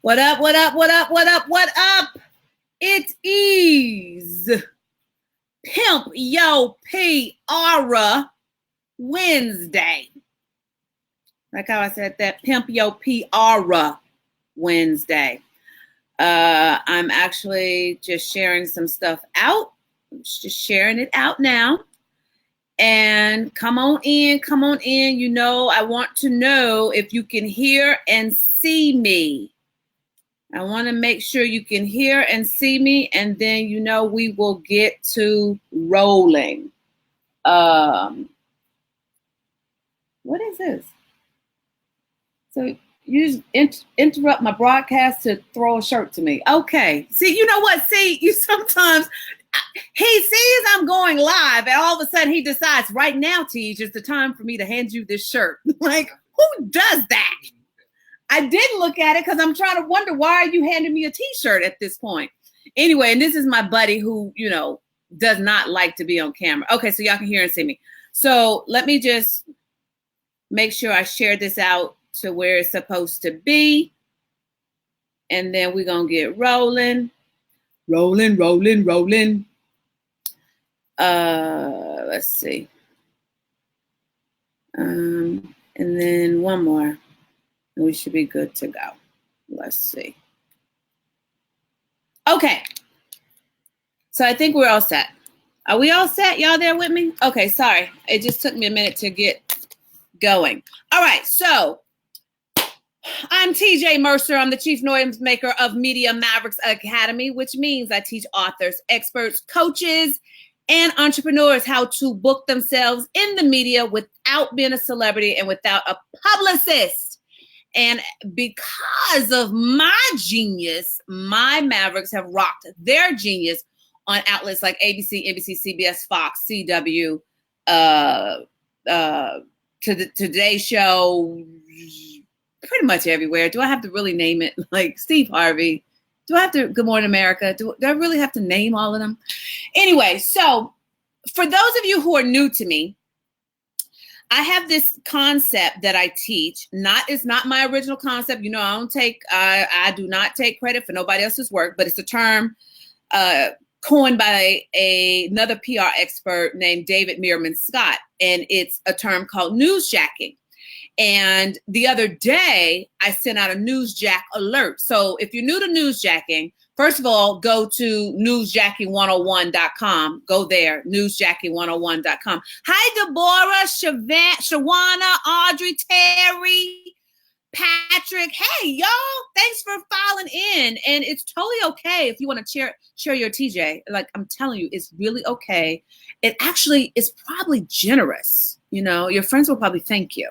What up, what up, what up, what up, what up? It is Pimp Yo P-Aura Wednesday. Like how I said that, Pimp Yo P-Aura Wednesday. I'm actually just sharing some stuff out. I'm just sharing it out now. And come on in, come on in. You know, I want to know if you can hear and see me. I want to make sure you can hear and see me, and then, you know, we will get to rolling. What is this? So you interrupt my broadcast to throw a shirt to me. Okay. See, you know what? See, you sometimes, he sees I'm going live, and all of a sudden he decides right now, Tej, is the time for me to hand you this shirt. Like, who does that? I didn't look at it because I'm trying to wonder, why are you handing me a t-shirt at this point? Anyway, and this is my buddy who, you know, does not like to be on camera. Okay, so y'all can hear and see me. So let me just make sure I share this out to where it's supposed to be. And then we're going to get rolling. Rolling. Let's see. And then one more. We should be good to go. Let's see. Okay. So I think we're all set. Are we all set? Y'all there with me? Okay, sorry. It just took me a minute to get going. All right, so I'm TJ Mercer. I'm the Chief Noisemaker of Media Mavericks Academy, which means I teach authors, experts, coaches, and entrepreneurs how to book themselves in the media without being a celebrity and without a publicist. And because of my genius, my Mavericks have rocked their genius on outlets like ABC, NBC, CBS, Fox, CW, to the Today Show, pretty much everywhere. Do I have to really name it? Like Steve Harvey? Do I have to, Good Morning America? Do I really have to name all of them? Anyway, so for those of you who are new to me, I have this concept that I teach. It's not my original concept. You know, I do not take credit for nobody else's work, but it's a term coined by another PR expert named David Meerman Scott. And it's a term called newsjacking. And the other day I sent out a newsjack alert. So if you're new to newsjacking, first of all, go to newsjacking101.com. Go there, newsjacking101.com. Hi, Deborah, Shawana, Audrey, Terry, Patrick. Hey, y'all, thanks for filing in. And it's totally okay if you want to share your TJ. Like, I'm telling you, it's really okay. It actually is probably generous. You know, your friends will probably thank you.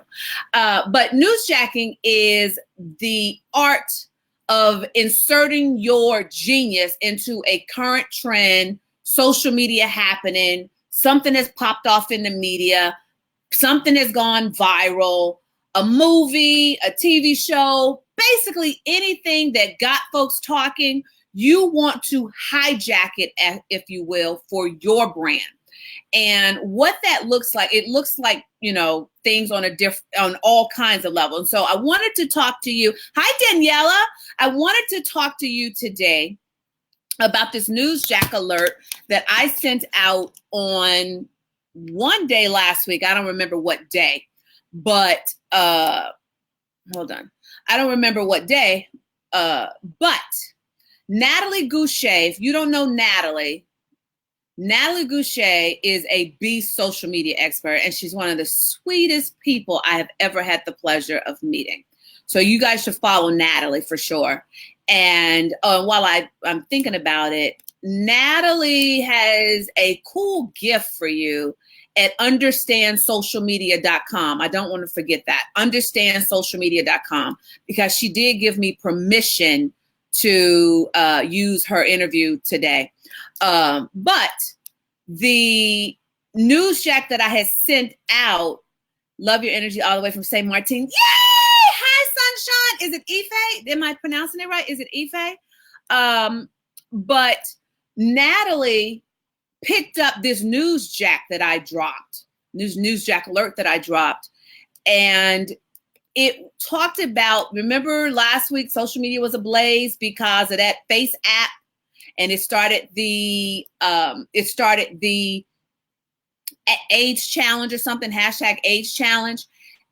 But newsjacking is the art of inserting your genius into a current trend, social media happening, something has popped off in the media, something has gone viral, a movie, a TV show, basically anything that got folks talking. You want to hijack it, if you will, for your brand. And what that looks like, it looks like, you know, things on all kinds of levels. And so I wanted to talk to you. Hi, Daniela. I wanted to talk to you today about this newsjack alert that I sent out on one day last week. I don't remember what day, but hold on. I don't remember what day, but Natalie Gouche, if you don't know Natalie Gouche is a beast social media expert, and she's one of the sweetest people I have ever had the pleasure of meeting. So you guys should follow Natalie for sure. And while I'm thinking about it, Natalie has a cool gift for you at understandsocialmedia.com. I don't want to forget that, understandsocialmedia.com, because she did give me permission to use her interview today. But the newsjack that I had sent out, love your energy all the way from St. Martin. Yay! Hi, Sunshine. Is it Ife? Am I pronouncing it right? Is it Ife? But Natalie picked up this newsjack that I dropped, newsjack alert that I dropped. And it talked about, remember last week, social media was ablaze because of that Face app, and it started the AIDS challenge or something, hashtag AIDS challenge.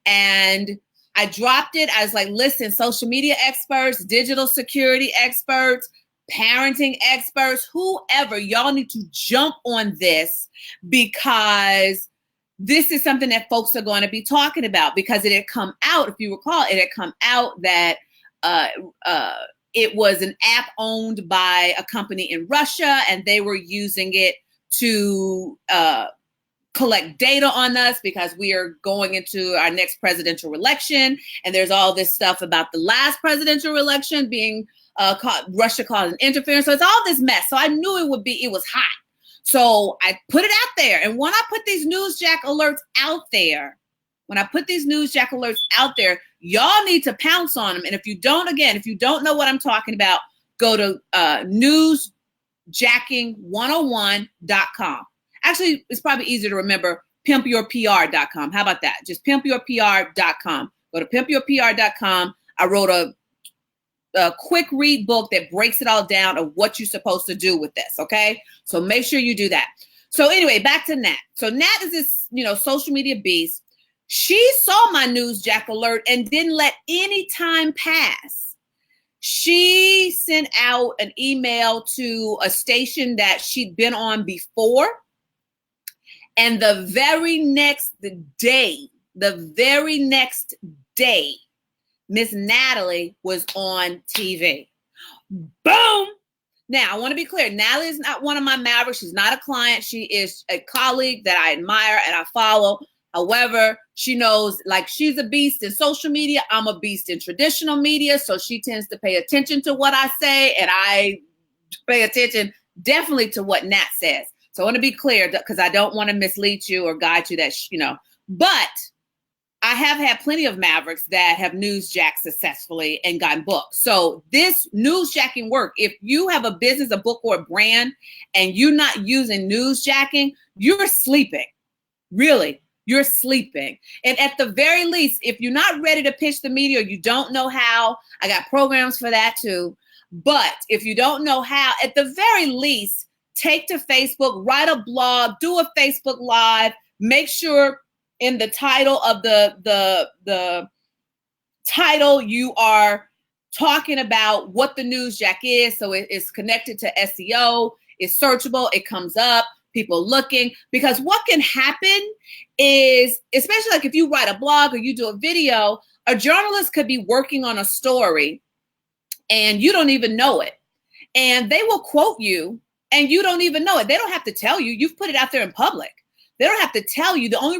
And I dropped it. I was like, listen, social media experts, digital security experts, parenting experts, whoever, y'all need to jump on this, because this is something that folks are going to be talking about, because it had come out, if you recall, it had come out that it was an app owned by a company in Russia, and they were using it to collect data on us because we are going into our next presidential election. And there's all this stuff about the last presidential election being Russia causing interference. So it's all this mess. So I knew it was hot. So I put it out there. And when I put these newsjack alerts out there, y'all need to pounce on them. And if you don't know what I'm talking about, go to newsjacking101.com. Actually, it's probably easier to remember, pimpyourpr.com. How about that? Just pimpyourpr.com. Go to pimpyourpr.com. I wrote a quick read book that breaks it all down of what you're supposed to do with this, okay? So make sure you do that. So anyway, back to Nat. So Nat is this, social media beast. She saw my newsjack alert and didn't let any time pass. She sent out an email to a station that she'd been on before. And the very next day, Miss Natalie was on TV. Boom! Now, I want to be clear. Natalie is not one of my Mavericks. She's not a client. She is a colleague that I admire and I follow. However, she knows, like, she's a beast in social media. I'm a beast in traditional media. So she tends to pay attention to what I say. And I pay attention definitely to what Nat says. So I want to be clear, because I don't want to mislead you or guide you that, but I have had plenty of Mavericks that have newsjacked successfully and gotten booked. So this newsjacking work, if you have a business, a book, or a brand, and you're not using newsjacking, you're sleeping. Really, you're sleeping. And at the very least, if you're not ready to pitch the media or you don't know how, I got programs for that too. But if you don't know how, at the very least, take to Facebook, write a blog, do a Facebook Live, make sure in the title of the title you are talking about what the newsjack is. So it's connected to SEO, it's searchable, it comes up, people looking. Because what can happen is, especially like if you write a blog or you do a video, a journalist could be working on a story and you don't even know it. And they will quote you and you don't even know it. They don't have to tell you. You've put it out there in public. They don't have to tell you. The only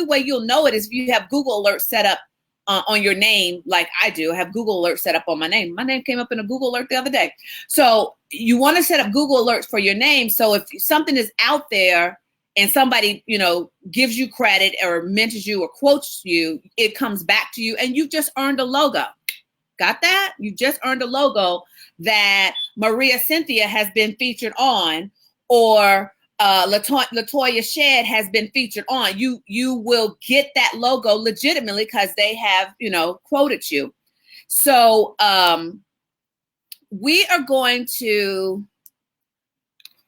way you'll know it is if you have Google Alerts set up on your name, like I do. I have Google Alerts set up on my name. My name came up in a Google Alert the other day. So you want to set up Google Alerts for your name. So if something is out there and somebody, gives you credit or mentions you or quotes you, it comes back to you and you've just earned a logo. Got that? You just earned a logo that Maria Cynthia has been featured on, or Latoya Shed has been featured on. You will get that logo legitimately because they have, quoted you. So we are going to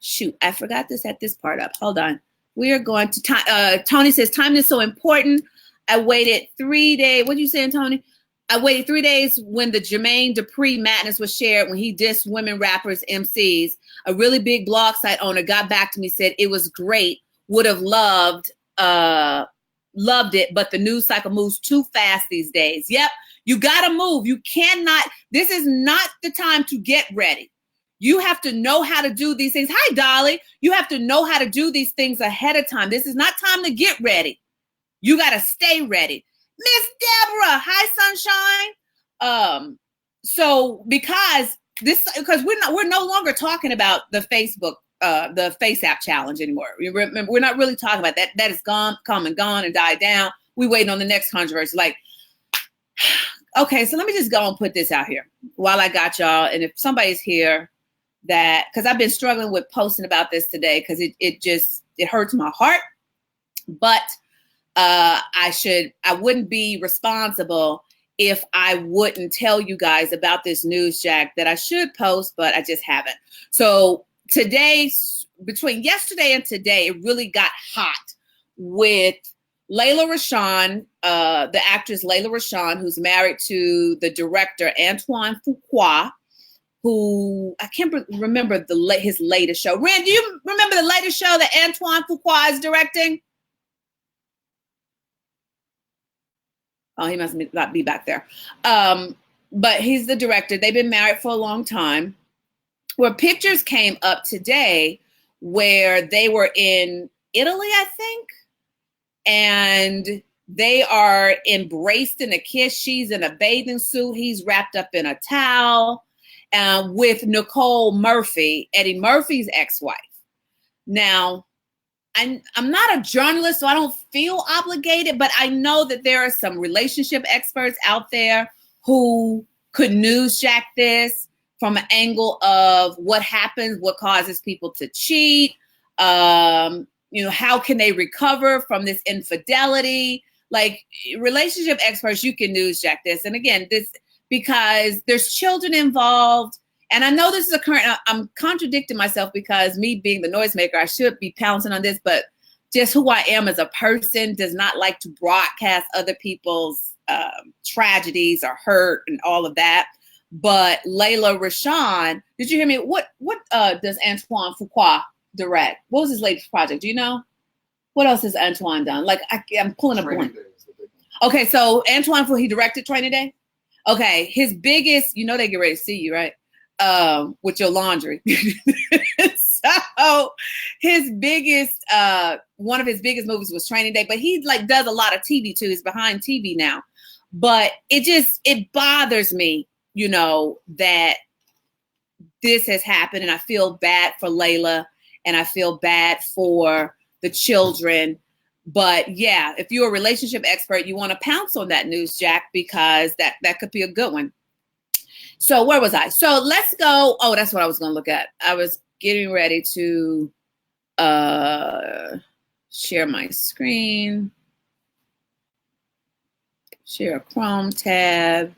shoot. I forgot to set this part up. Hold on. We are going to Tony says time is so important. I waited 3 days. What are you saying, Tony? I waited 3 days when the Jermaine Dupri madness was shared when he dissed women rappers, MCs. A really big blog site owner got back to me, said it was great, would have loved it, but the news cycle moves too fast these days. Yep, you got to move. You cannot, this is not the time to get ready. You have to know how to do these things. Hi, Dolly. You have to know how to do these things ahead of time. This is not time to get ready. You got to stay ready. Miss Deborah, hi, sunshine. So because we're no longer talking about the Facebook, the Face app challenge anymore. Remember, we're not really talking about that. That is gone, come and gone and died down. We waiting on the next controversy. Like, okay, so let me just go and put this out here while I got y'all. And if somebody's here because I've been struggling with posting about this today because it hurts my heart. But I wouldn't be responsible if I wouldn't tell you guys about this news, Jack, that I should post, but I just haven't. So today, between yesterday and today, it really got hot with Lela Rochon, the actress Lela Rochon, who's married to the director Antoine Fuqua, who I can't remember his latest show. Rand, do you remember the latest show that Antoine Fuqua is directing? Oh, he must not be back there. But he's the director. They've been married for a long time. Where pictures came up today where they were in Italy, I think, and they are embraced in a kiss. She's in a bathing suit. He's wrapped up in a towel with Nicole Murphy, Eddie Murphy's ex-wife. Now, I'm not a journalist, so I don't feel obligated, but I know that there are some relationship experts out there who could newsjack this from an angle of what happens, what causes people to cheat, how can they recover from this infidelity? Like, relationship experts, you can newsjack this. And again, this because there's children involved. And I know this is a current, I'm contradicting myself because me being the noisemaker, I should be pouncing on this, but just who I am as a person does not like to broadcast other people's tragedies or hurt and all of that. But Lela Rochon, did you hear me? What does Antoine Fuqua direct? What was his latest project? Do you know? What else has Antoine done? Like I'm pulling up one. Okay, so Antoine, he directed Training Day. Okay, his biggest, they get ready to see you, right? With your laundry. So his biggest, one of his biggest movies was Training Day, but he does a lot of TV too. He's behind TV now. But it bothers me, that this has happened, and I feel bad for Lela and I feel bad for the children. But yeah, if you're a relationship expert, you want to pounce on that news, Jack, because that could be a good one. So where was I? So let's go. Oh, that's what I was going to look at. I was getting ready to share my screen, share a Chrome tab.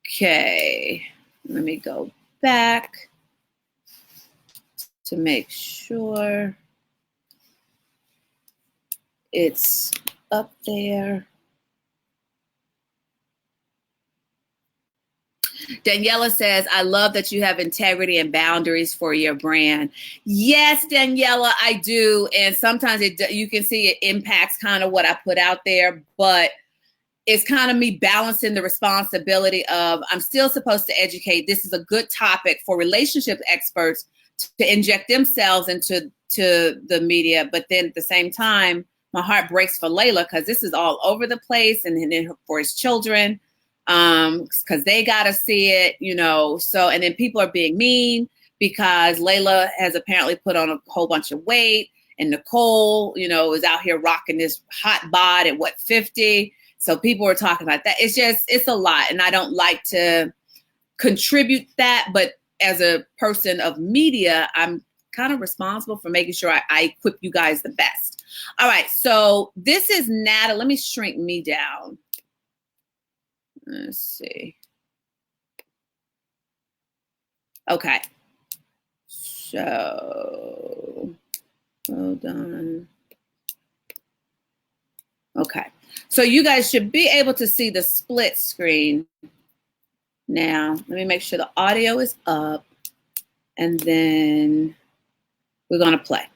Okay, let me go back to make sure it's up there. Daniela says, I love that you have integrity and boundaries for your brand. Yes, Daniela, I do. And sometimes you can see it impacts kind of what I put out there, but it's kind of me balancing the responsibility of I'm still supposed to educate. This is a good topic for relationship experts to inject themselves into the media. But then at the same time, my heart breaks for Lela because this is all over the place and then for his children. Because they got to see it, so, and then people are being mean because Lela has apparently put on a whole bunch of weight and Nicole, is out here rocking this hot bod at 50. So people are talking about that. It's a lot. And I don't like to contribute that, but as a person of media, I'm kind of responsible for making sure I equip you guys the best. All right. So this is Natalie. Let me shrink me down. Let's see. Okay. So, hold on. Okay. So you guys should be able to see the split screen now. Let me make sure the audio is up, and then we're going to play.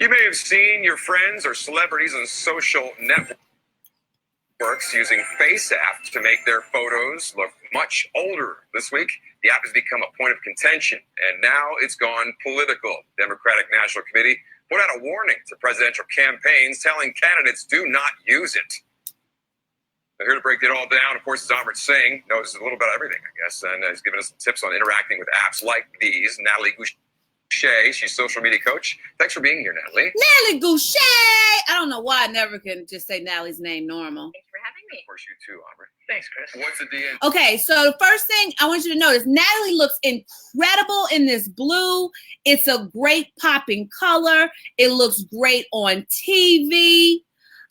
You may have seen your friends or celebrities on social networks using FaceApp to make their photos look much older. This week, the app has become a point of contention, and now it's gone political. Democratic National Committee put out a warning to presidential campaigns telling candidates do not use it. Now, here to break it all down, of course, is Amrit Singh. Knows a little about everything, I guess, and he's given us some tips on interacting with apps like these. Natalie Gouche, she's social media coach. Thanks for being here, Natalie. Natalie Gouche! I don't know why I never can just say Natalie's name normal. Thanks for having Of course, you too, Aubrey. Thanks, Chris. What's the DN? Okay, so the first thing I want you to notice, Natalie looks incredible in this blue. It's a great popping color. It looks great on TV.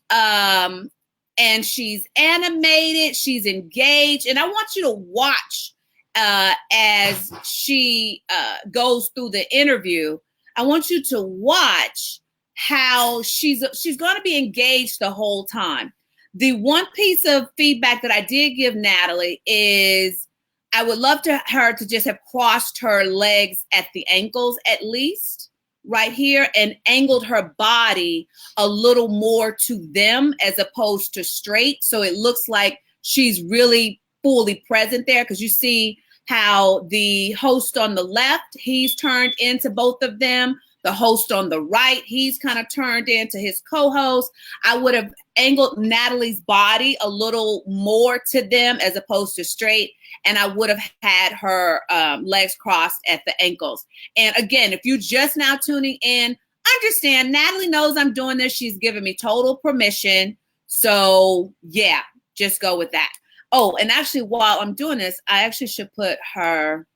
And she's animated, she's engaged. And I want you to watch as she goes through the interview. I want you to watch how she's going to be engaged the whole time. The one piece of feedback that I did give Natalie is I would love her to just have crossed her legs at the ankles at least right here and angled her body a little more to them as opposed to straight. So it looks like she's really fully present there, because you see how the host on the left, he's turned into both of them. The host on the right, he's kind of turned into his co-host. I would have angled Natalie's body a little more to them as opposed to straight. And I would have had her legs crossed at the ankles. And again, if you're just now tuning in, understand Natalie knows I'm doing this. She's given me total permission. So yeah, just go with that. Oh, and actually while I'm doing this, I actually should put her,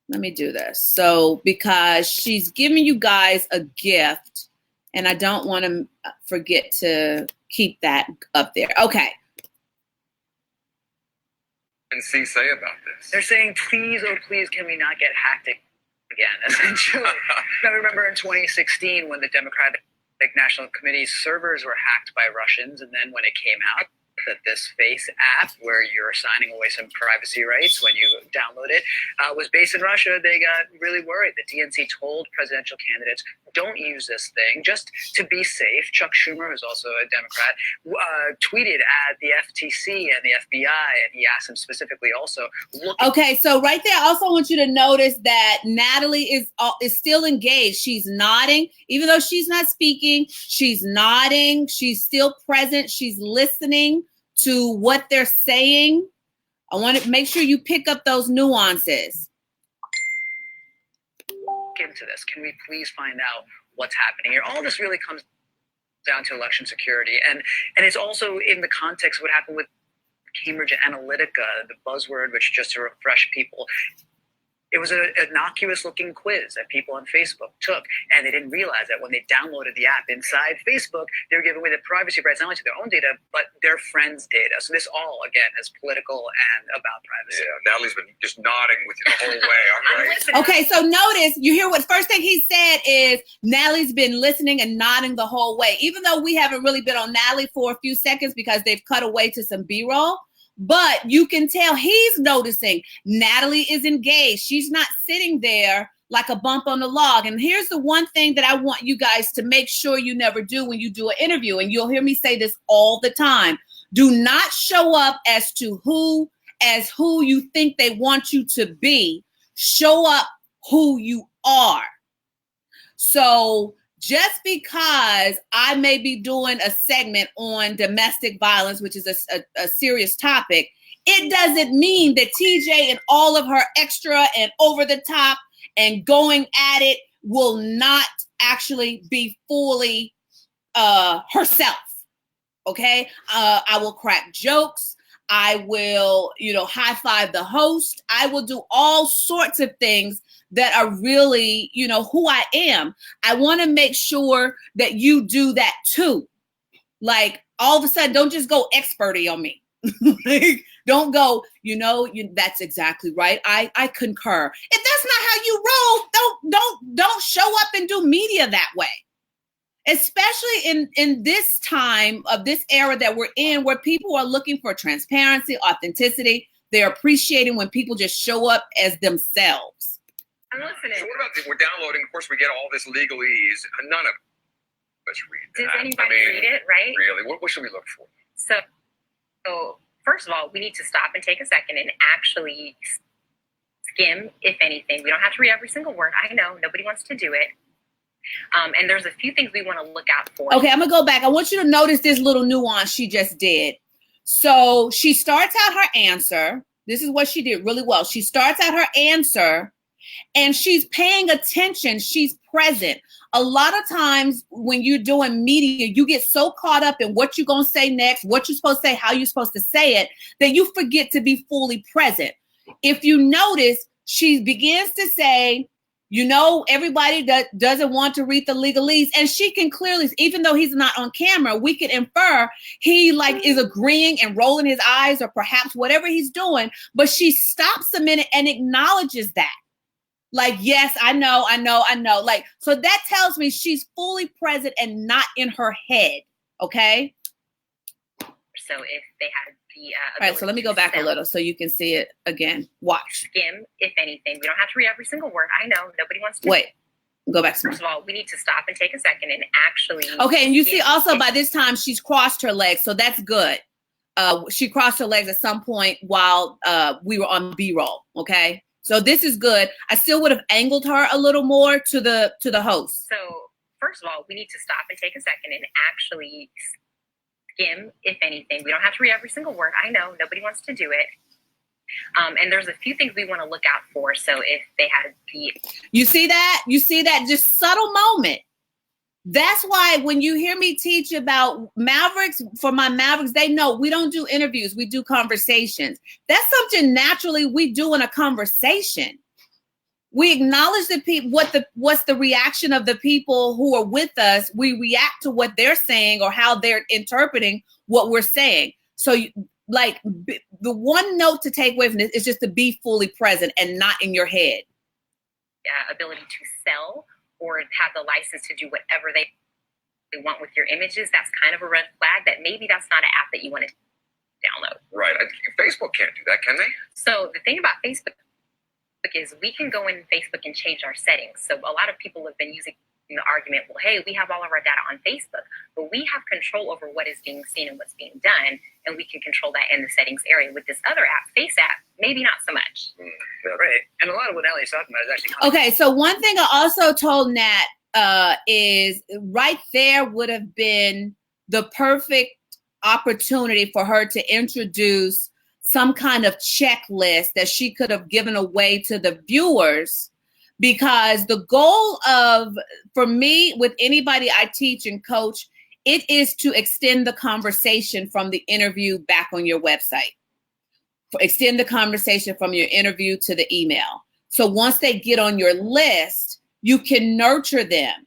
let me do this. So, because she's giving you guys a gift and I don't want to forget to keep that up there. Okay. And C say about this? They're saying, please, oh please, can we not get hacked again, essentially. I remember in 2016 when the Democratic National Committee's servers were hacked by Russians, and then when it came out that this Face app, where you're signing away some privacy rights when you download it, was based in Russia, they got really worried. The DNC told presidential candidates, don't use this thing, just to be safe. Chuck Schumer, who's also a Democrat, tweeted at the FTC and the FBI, and he asked them specifically also, look. Okay, so right there, I also want you to notice that Natalie is still engaged. She's nodding, even though she's not speaking, she's nodding, she's still present, she's listening to what they're saying. I want to make sure you pick up those nuances. Into this, can we please find out what's happening here? All this really comes down to election security, and it's also in the context of what happened with Cambridge Analytica, the buzzword, which, just to refresh people, it was an innocuous looking quiz that people on Facebook took, and they didn't realize that when they downloaded the app inside Facebook, they were giving away the privacy rights, not only to their own data, but their friends' data. So this all, again, is political and about privacy. Yeah, Natalie's been just nodding with you the whole way. All right. Okay, so notice, you hear what first thing he said is Natalie's been listening and nodding the whole way, even though we haven't really been on Natalie for a few seconds because they've cut away to some B-roll. But you can tell he's noticing Natalie is engaged. She's not sitting there like a bump on the log. And here's the one thing that I want you guys to make sure you never do when you do an interview. And you'll hear me say this all the time. Do not show up as who you think they want you to be. Show up who you are. So just because I may be doing a segment on domestic violence, which is a serious topic, it doesn't mean that TJ and all of her extra and over the top and going at it will not actually be fully herself. Okay. I will crack jokes. I will, high five the host. I will do all sorts of things that are really, who I am. I want to make sure that you do that too. Like all of a sudden, don't just go experty on me. Like, don't go, that's exactly right. I concur. If that's not how you roll, don't show up and do media that way. Especially in this time of this era that we're in, where people are looking for transparency, authenticity. They're appreciating when people just show up as themselves. I'm listening. So what about we're downloading? Of course, we get all this legalese. None of us read that. Does anybody read it, right? Really? What should we look for? So first of all, we need to stop and take a second and actually skim, if anything. We don't have to read every single word. I know nobody wants to do it. And there's a few things we want to look out for. Okay, I'm going to go back. I want you to notice this little nuance she just did. So she starts out her answer. This is what she did really well. She starts out her answer and she's paying attention. She's present. a lot of times when you're doing media, you get so caught up in what you're going to say next, what you're supposed to say, how you're supposed to say it, that you forget to be fully present. If you notice, she begins to say, you know, everybody that doesn't want to read the legalese. And she can clearly, even though he's not on camera, we can infer he like is agreeing and rolling his eyes or perhaps whatever he's doing. But she stops a minute and acknowledges that. Like, yes, I know. Like, so that tells me she's fully present and not in her head. Okay. So if they had the all right, so let me go back a little so you can see it again. Watch. Skim, if anything. We don't have to read every single word. I know nobody wants to. Wait, go back. First of all, we need to stop and take a second and actually. Okay, and you see also by this time she's crossed her legs, so that's good. She crossed her legs at some point while we were on B-roll. Okay, so this is good. I still would have angled her a little more to the host. So first of all, we need to stop and take a second and actually skim, if anything. We don't have to read every single word. I know nobody wants to do it. And there's a few things we want to look out for. So if they had the... You see that just subtle moment. That's why when you hear me teach about Mavericks, for my Mavericks, they know we don't do interviews. We do conversations. That's something naturally we do in a conversation. We acknowledge the people, what's the reaction of the people who are with us. We react to what they're saying or how they're interpreting what we're saying. So like the one note to take away from this is just to be fully present and not in your head. Ability to sell or have the license to do whatever they want with your images, that's kind of a red flag that maybe that's not an app that you want to download. Right. Facebook can't do that, can they? So the thing about Facebook is we can go in Facebook and change our settings. So a lot of people have been using the argument, well, hey, we have all of our data on Facebook, but we have control over what is being seen and what's being done, and we can control that in the settings area. With this other app, Face app, maybe not so much. Right. And a lot of what Natalie's talking about is actually... Okay, so one thing I also told Nat is right there would have been the perfect opportunity for her to introduce some kind of checklist that she could have given away to the viewers, because the goal for me, with anybody I teach and coach, it is to extend the conversation from the interview back on your website. Extend the conversation from your interview to the email. So once they get on your list, you can nurture them.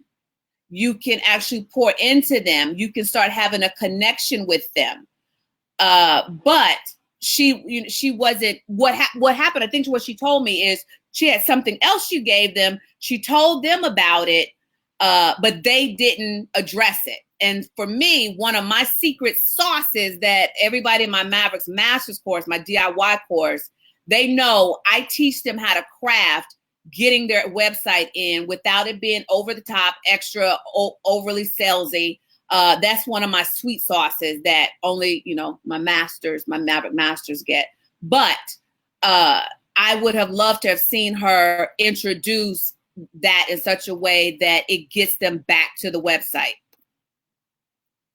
You can actually pour into them. You can start having a connection with them. But she wasn't, what happened, I think what she told me is she had something else she gave them. She told them about it, but they didn't address it. And for me, one of my secret sauces that everybody in my Mavericks Masters course, my DIY course, they know I teach them how to craft getting their website in without it being over the top, extra, overly salesy. That's one of my sweet sauces that only, my Maverick Masters get. But I would have loved to have seen her introduce that in such a way that it gets them back to the website.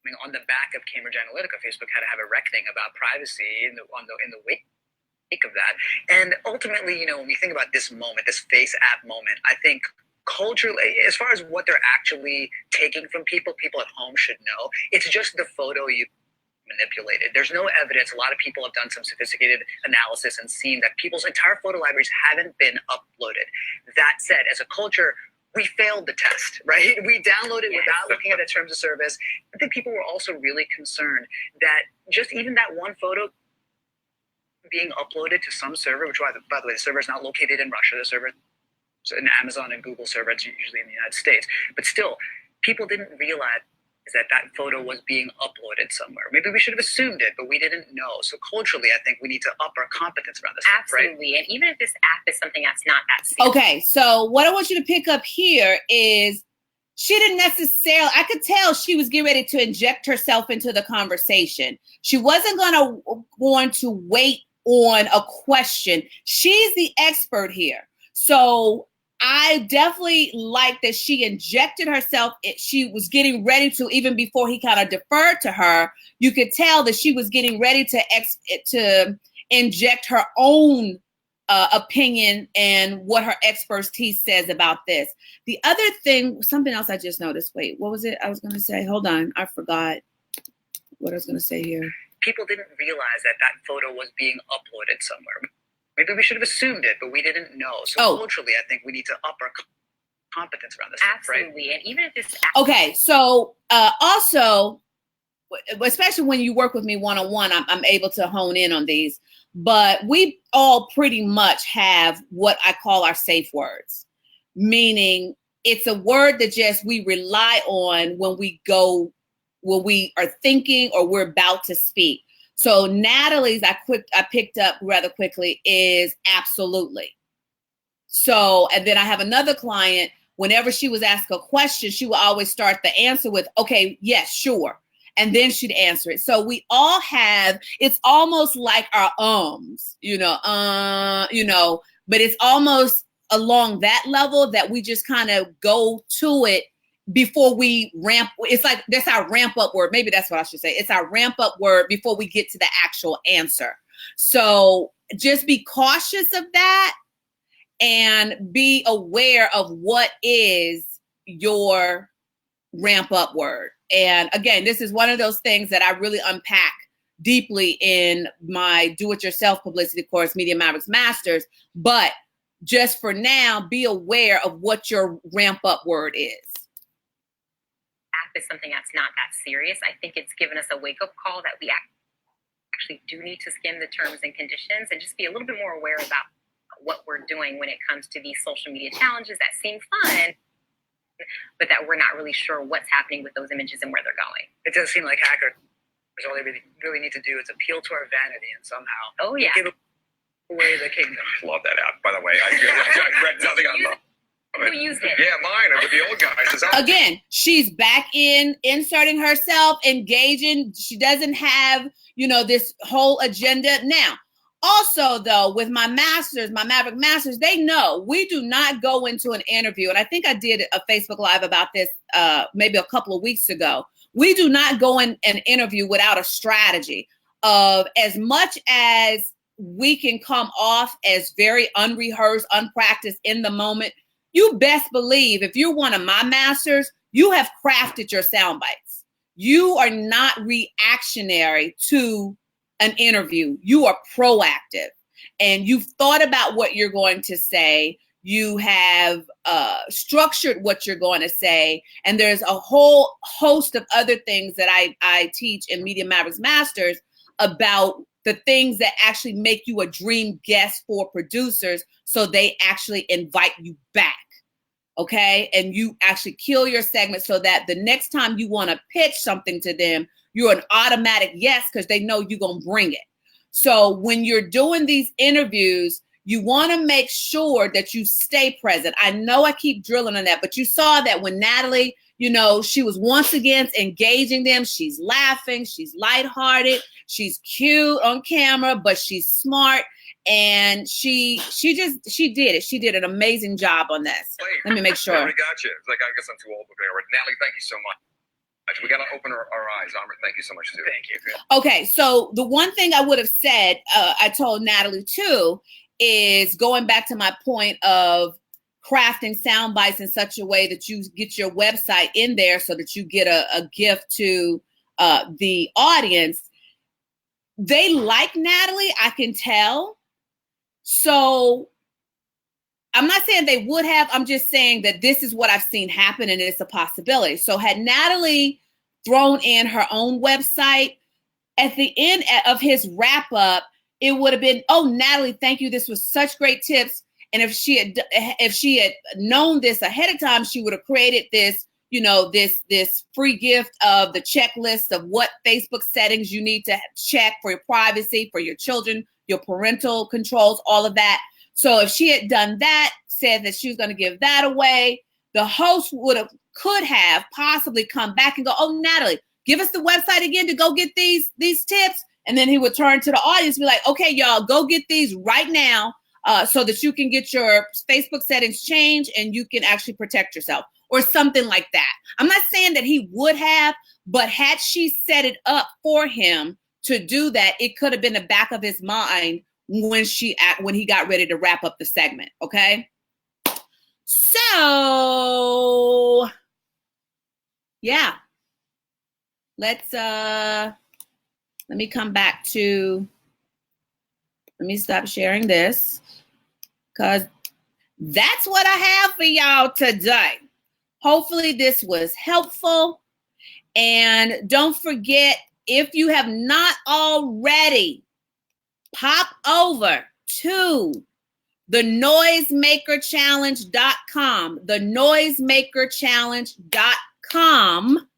I mean, on the back of Cambridge Analytica, Facebook had to have a reckoning about privacy in the wake of that. And ultimately, when we think about this moment, this Face app moment, I think culturally, as far as what they're actually taking from people at home should know, it's just the photo you manipulated. There's no evidence. A lot of people have done some sophisticated analysis and seen that people's entire photo libraries haven't been uploaded. That said, as a culture, we failed the test, right? We downloaded without looking at the terms of service. I think people were also really concerned that just even that one photo being uploaded to some server, which, by the way, the server is not located in Russia. The server is an Amazon and Google server. It's usually in the United States. But still, people didn't realize that photo was being uploaded somewhere. Maybe we should have assumed it, but we didn't know. So culturally, I think we need to up our competence around this. Absolutely. Right? And even if this app is something that's not that serious. Okay, so what I want you to pick up here is she didn't necessarily, I could tell she was getting ready to inject herself into the conversation. She wasn't going to wait on a question. She's the expert here. So I definitely like that she injected herself. She was getting ready to, even before he kind of deferred to her, you could tell that she was getting ready to inject her own opinion and what her expertise says about this. The other thing, something else I just noticed. Wait, what was it I was going to say? Hold on. I forgot what I was going to say here. People didn't realize that that photo was being uploaded somewhere. Maybe we should have assumed it, but we didn't know. So culturally, I think we need to up our competence around this. Absolutely. Right? And even if it's okay, so also, especially when you work with me one-on-one, I'm able to hone in on these. But we all pretty much have what I call our safe words, meaning it's a word that just we rely on when we are thinking or we're about to speak. So Natalie's, I picked up rather quickly, is absolutely. So, and then I have another client, whenever she was asked a question, she would always start the answer with, okay, yes, sure. And then she'd answer it. So we all have, it's almost like our but it's almost along that level that we just kind of go to it before we ramp. It's like, that's our ramp up word. Maybe that's what I should say. It's our ramp up word before we get to the actual answer. So just be cautious of that and be aware of what is your ramp up word. And again, this is one of those things that I really unpack deeply in my do-it-yourself publicity course, Media Mavericks Masters. But just for now, be aware of what your ramp up word is. Is something that's not that serious. I think it's given us a wake-up call that we actually do need to skim the terms and conditions and just be a little bit more aware about what we're doing when it comes to these social media challenges that seem fun, but that we're not really sure what's happening with those images and where they're going. It does seem like hackers, all they really need to do is appeal to our vanity and somehow give away the kingdom. I love that app, by the way. I read nothing on that. Who used it? Yeah, mine. With the old guys. Again, she's back in, inserting herself, engaging. She doesn't have, this whole agenda. Now, also, though, with my masters, my Maverick masters, they know we do not go into an interview. And I think I did a Facebook Live about this maybe a couple of weeks ago. We do not go in an interview without a strategy of, as much as we can come off as very unrehearsed, unpracticed in the moment. You best believe if you're one of my masters, you have crafted your sound bites. You are not reactionary to an interview. You are proactive and you've thought about what you're going to say. You have structured what you're going to say. And there's a whole host of other things that I teach in Media Mavericks Masters about the things that actually make you a dream guest for producers so they actually invite you back. Okay. And you actually kill your segment so that the next time you want to pitch something to them, you're an automatic yes, because they know you're going to bring it. So when you're doing these interviews, you want to make sure that you stay present. I know I keep drilling on that, but you saw that when Natalie, she was once again engaging them. She's laughing. She's lighthearted. She's cute on camera, but she's smart. And she did it. She did an amazing job on this. Let me make sure. I already got you. It's like, I guess I'm too old for it. Natalie, thank you so much. We got to open our eyes. Amber, thank you so much, too. Thank you. Okay, so the one thing I would have said, I told Natalie, too, is going back to my point of crafting sound bites in such a way that you get your website in there so that you get a gift to the audience. They like Natalie, I can tell. So I'm not saying they would have. I'm just saying that this is what I've seen happen and it's a possibility. So had Natalie thrown in her own website at the end of his wrap up, it would have been, oh, Natalie, thank you. This was such great tips. And if she had known this ahead of time, she would have created this, this free gift of the checklist of what Facebook settings you need to check for your privacy, for your children, your parental controls, all of that. So if she had done that, said that she was going to give that away, the host could have possibly come back and go, oh, Natalie, give us the website again to go get these tips. And then he would turn to the audience and be like, okay, y'all, go get these right now so that you can get your Facebook settings changed and you can actually protect yourself or something like that. I'm not saying that he would have, but had she set it up for him to do that, it could have been the back of his mind when he got ready to wrap up the segment. Okay. So yeah, let me come back to, let me stop sharing this, because that's what I have for y'all today. Hopefully this was helpful. And don't forget, if you have not already, pop over to the Noisemakerchallenge.com, the Noisemakerchallenge.com,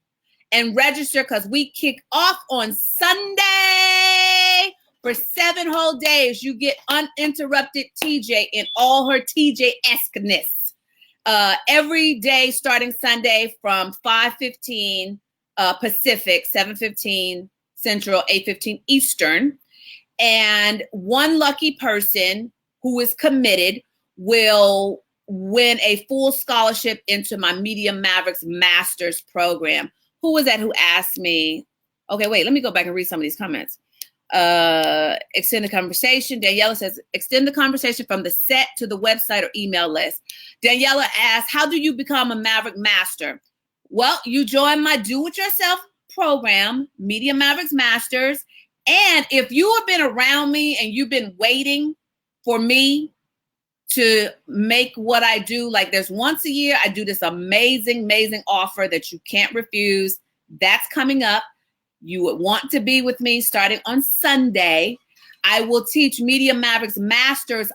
and register, because we kick off on Sunday for 7 whole days. You get uninterrupted TJ in all her TJ-esqueness. Every day starting Sunday from 5:15 Pacific, 7:15 Central, 8:15 Eastern. And one lucky person who is committed will win a full scholarship into my Media Mavericks Masters program. Who was that who asked me? Okay, wait, let me go back and read some of these comments. Extend the conversation. Daniela says, extend the conversation from the set to the website or email list. Daniela asks, how do you become a Maverick Master? Well, you join my do-it-yourself program, Media Mavericks Masters. And if you have been around me and you've been waiting for me to make what I do, like there's once a year, I do this amazing, amazing offer that you can't refuse. That's coming up. You would want to be with me starting on Sunday. I will teach Media Mavericks Masters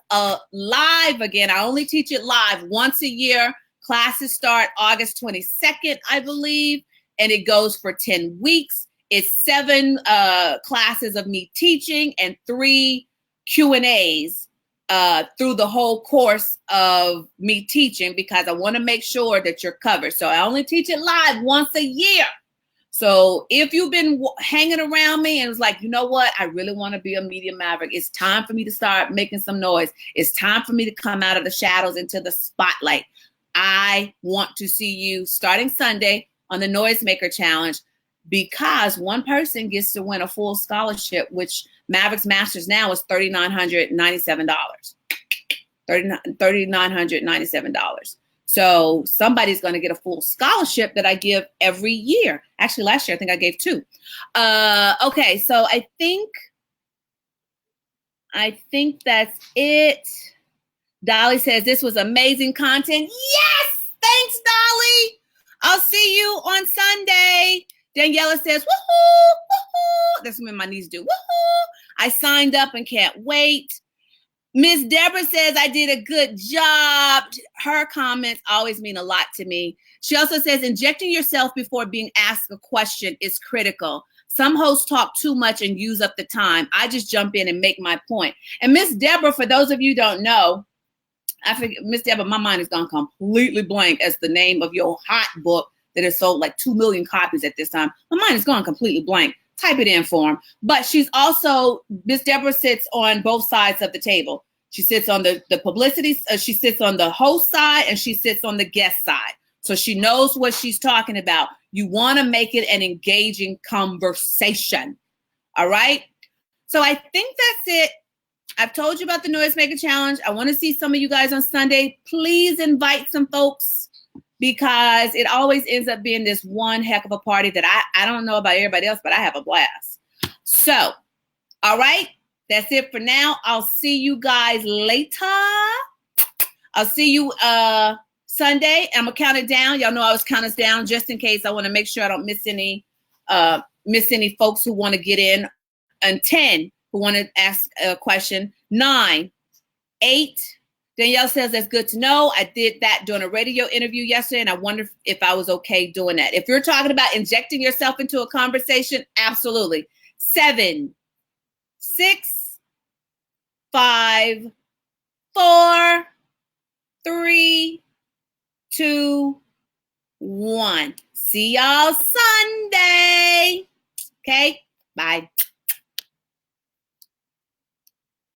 live again. I only teach it live once a year. Classes start August 22nd, I believe, and it goes for 10 weeks. It's 7 classes of me teaching and 3 Q&As through the whole course of me teaching, because I want to make sure that you're covered. So I only teach it live once a year. So if you've been hanging around me and was like, you know what, I really want to be a Media Maverick. It's time for me to start making some noise. It's time for me to come out of the shadows into the spotlight. I want to see you starting Sunday on the Noisemaker Challenge, because one person gets to win a full scholarship, which Mavericks Masters now is $3,997. $3,997. So somebody's going to get a full scholarship that I give every year. Actually, last year, I think I gave 2. Okay, so I think that's it. Dolly says, this was amazing content. Yes! Thanks, Dolly. I'll see you on Sunday. Daniela says, woohoo, woohoo. That's when my niece do, woohoo. I signed up and can't wait. Miss Deborah says, I did a good job. Her comments always mean a lot to me. She also says, injecting yourself before being asked a question is critical. Some hosts talk too much and use up the time. I just jump in and make my point. And Miss Deborah, for those of you who don't know, I forget, Miss Deborah, my mind has gone completely blank as the name of your hot book that has sold like 2 million copies at this time. My mind has gone completely blank. Type it in for him. But she's also, Miss Deborah sits on both sides of the table. She sits on the publicity, she sits on the host side, and she sits on the guest side. So she knows what she's talking about. You want to make it an engaging conversation. All right? So I think that's it. I've told you about the Noisemaker Challenge. I want to see some of you guys on Sunday. Please invite some folks, because it always ends up being this one heck of a party that I don't know about everybody else, but I have a blast. So, all right, that's it for now. I'll see you guys later. I'll see you Sunday. I'm gonna count it down. Y'all know I always count us down just in case. I want to make sure I don't miss any folks who want to get in. And 10 who want to ask a question. 9, 8. Danielle says that's good to know. I did that during a radio interview yesterday, and I wonder if I was okay doing that. If you're talking about injecting yourself into a conversation, absolutely. 7, 6, 5, 4, 3, 2, 1. See y'all Sunday. Okay, bye.